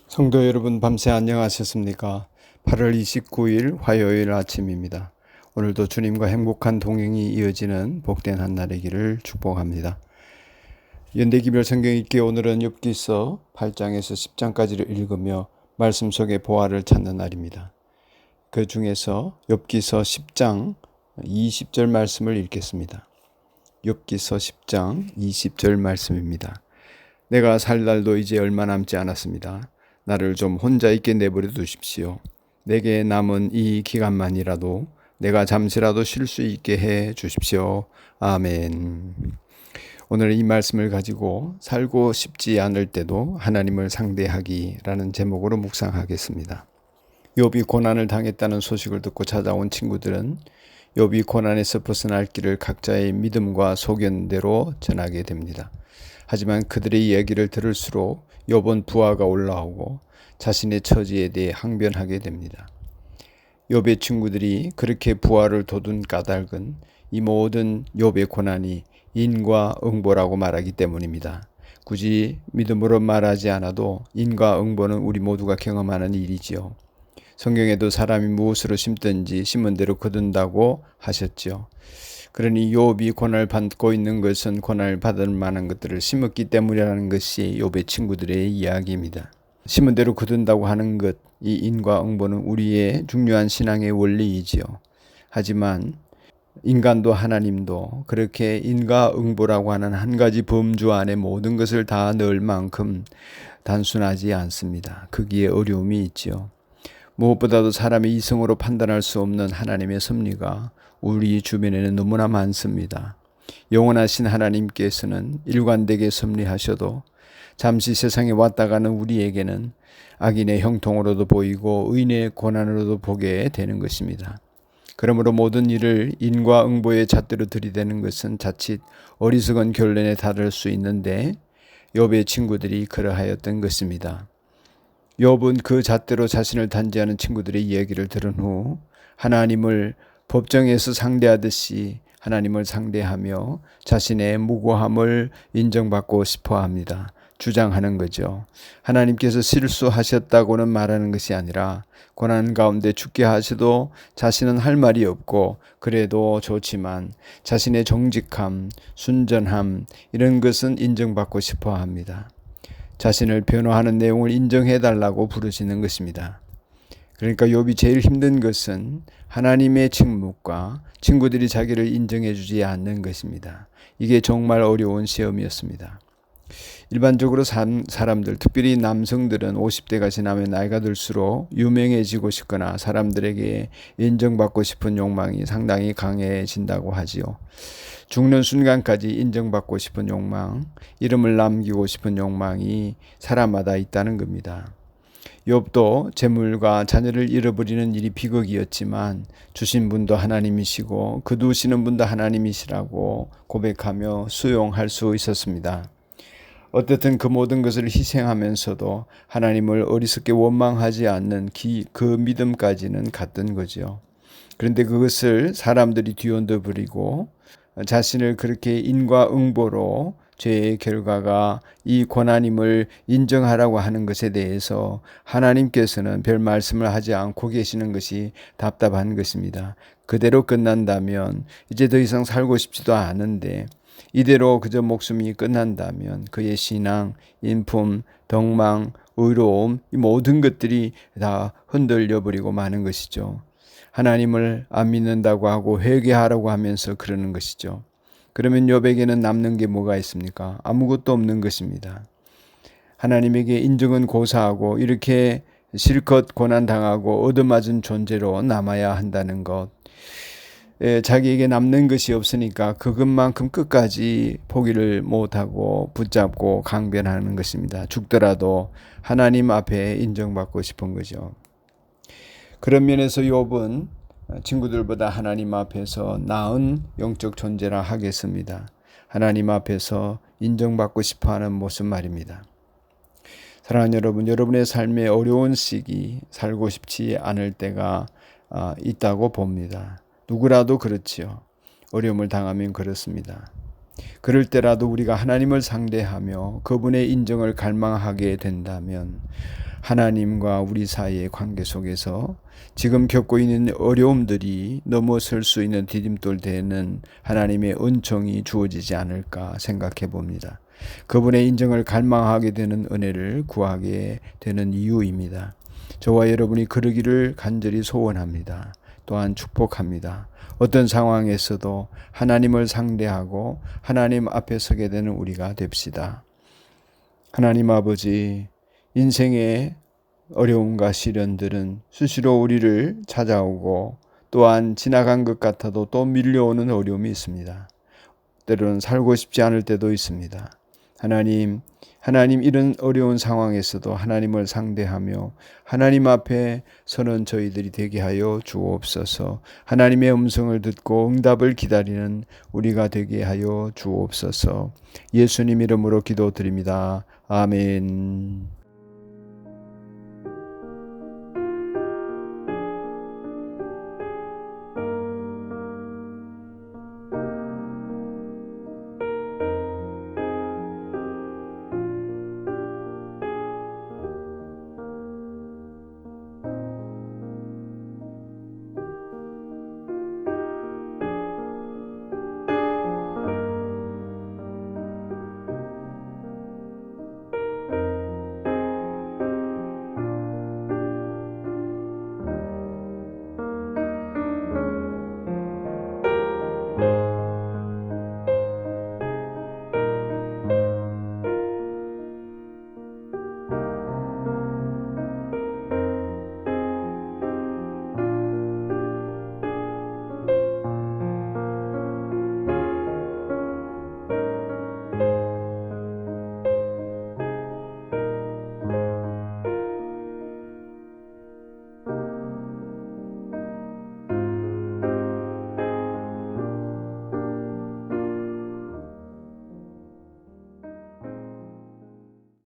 성도 여러분, 밤새 안녕하셨습니까? 8월 29일 화요일 아침입니다. 오늘도 주님과 행복한 동행이 이어지는 복된 한날이기를 축복합니다. 연대기별 성경 읽기, 오늘은 욥기서 8장에서 10장까지를 읽으며 말씀 속의 보화를 찾는 날입니다. 그 중에서 욥기서 10장 20절 말씀을 읽겠습니다. 욥기서 10장 20절 말씀입니다. 내가 살 날도 이제 얼마 남지 않았습니다. 나를 좀 혼자 있게 내버려 두십시오. 내게 남은 이 기간만이라도 내가 잠시라도 쉴 수 있게 해 주십시오. 아멘. 오늘 이 말씀을 가지고 살고 싶지 않을 때도 하나님을 상대하기라는 제목으로 묵상하겠습니다. 욥이 고난을 당했다는 소식을 듣고 찾아온 친구들은 욥이 고난에서 벗어날 길을 각자의 믿음과 소견대로 전하게 됩니다. 하지만 그들의 이야기를 들을수록 욥은 부하가 올라오고 자신의 처지에 대해 항변하게 됩니다. 욥의 친구들이 그렇게 부하를 돋운 까닭은 이 모든 욥의 고난이 인과응보라고 말하기 때문입니다. 굳이 믿음으로 말하지 않아도 인과응보는 우리 모두가 경험하는 일이지요. 성경에도 사람이 무엇으로 심든지 심은 대로 거둔다고 하셨죠. 그러니 욥이 고난을 받고 있는 것은 고난을 받을 만한 것들을 심었기 때문이라는 것이 욥의 친구들의 이야기입니다. 심은 대로 거둔다고 하는 것, 이 인과응보는 우리의 중요한 신앙의 원리이지요. 하지만 인간도 하나님도 그렇게 인과응보라고 하는 한 가지 범주 안에 모든 것을 다 넣을 만큼 단순하지 않습니다. 거기에 어려움이 있지요. 무엇보다도 사람의 이성으로 판단할 수 없는 하나님의 섭리가 우리 주변에는 너무나 많습니다. 영원하신 하나님께서는 일관되게 섭리하셔도 잠시 세상에 왔다 가는 우리에게는 악인의 형통으로도 보이고 의인의 고난으로도 보게 되는 것입니다. 그러므로 모든 일을 인과응보의 잣대로 들이대는 것은 자칫 어리석은 결론에 다를 수 있는데 욥의 친구들이 그러하였던 것입니다. 욥은 그 잣대로 자신을 단죄하는 친구들의 이야기를 들은 후 하나님을 법정에서 상대하듯이 하나님을 상대하며 자신의 무고함을 인정받고 싶어 합니다. 주장하는 거죠. 하나님께서 실수하셨다고는 말하는 것이 아니라 고난 가운데 죽게 하셔도 자신은 할 말이 없고 그래도 좋지만 자신의 정직함, 순전함 이런 것은 인정받고 싶어 합니다. 자신을 변호하는 내용을 인정해달라고 부르시는 것입니다. 그러니까 욥이 제일 힘든 것은 하나님의 침묵과 친구들이 자기를 인정해주지 않는 것입니다. 이게 정말 어려운 시험이었습니다. 일반적으로 사람들, 특별히 남성들은 50대가 지나면 나이가 들수록 유명해지고 싶거나 사람들에게 인정받고 싶은 욕망이 상당히 강해진다고 하지요. 죽는 순간까지 인정받고 싶은 욕망, 이름을 남기고 싶은 욕망이 사람마다 있다는 겁니다. 욥도 재물과 자녀를 잃어버리는 일이 비극이었지만 주신 분도 하나님이시고 거두시는 분도 하나님이시라고 고백하며 수용할 수 있었습니다. 어떻든 그 모든 것을 희생하면서도 하나님을 어리석게 원망하지 않는 그 믿음까지는 갔던 거죠. 그런데 그것을 사람들이 뒤흔들어 버리고 자신을 그렇게 인과응보로 죄의 결과가 이 고난임을 인정하라고 하는 것에 대해서 하나님께서는 별 말씀을 하지 않고 계시는 것이 답답한 것입니다. 그대로 끝난다면 이제 더 이상 살고 싶지도 않은데 이대로 그저 목숨이 끝난다면 그의 신앙, 인품, 덕망, 의로움 이 모든 것들이 다 흔들려 버리고 마는 것이죠. 하나님을 안 믿는다고 하고 회개하라고 하면서 그러는 것이죠. 그러면 욥에게는 남는 게 뭐가 있습니까? 아무것도 없는 것입니다. 하나님에게 인정은 고사하고 이렇게 실컷 고난당하고 얻어맞은 존재로 남아야 한다는 것. 자기에게 남는 것이 없으니까 그것만큼 끝까지 포기를 못하고 붙잡고 강변하는 것입니다. 죽더라도 하나님 앞에 인정받고 싶은 거죠. 그런 면에서 욥은 친구들보다 하나님 앞에서 나은 영적 존재라 하겠습니다. 하나님 앞에서 인정받고 싶어하는 모습 말입니다. 사랑하는 여러분, 여러분의 삶에 어려운 시기, 살고 싶지 않을 때가 있다고 봅니다. 누구라도 그렇지요. 어려움을 당하면 그렇습니다. 그럴 때라도 우리가 하나님을 상대하며 그분의 인정을 갈망하게 된다면 하나님과 우리 사이의 관계 속에서 지금 겪고 있는 어려움들이 넘어설 수 있는 디딤돌 되는 하나님의 은총이 주어지지 않을까 생각해 봅니다. 그분의 인정을 갈망하게 되는 은혜를 구하게 되는 이유입니다. 저와 여러분이 그러기를 간절히 소원합니다. 또한 축복합니다. 어떤 상황에서도 하나님을 상대하고 하나님 앞에 서게 되는 우리가 됩시다. 하나님 아버지, 인생의 어려움과 시련들은 수시로 우리를 찾아오고 또한 지나간 것 같아도 또 밀려오는 어려움이 있습니다. 때로는 살고 싶지 않을 때도 있습니다. 하나님 이런 어려운 상황에서도 하나님을 상대하며 하나님 앞에 서는 저희들이 되게 하여 주옵소서. 하나님의 음성을 듣고 응답을 기다리는 우리가 되게 하여 주옵소서. 예수님 이름으로 기도드립니다. 아멘.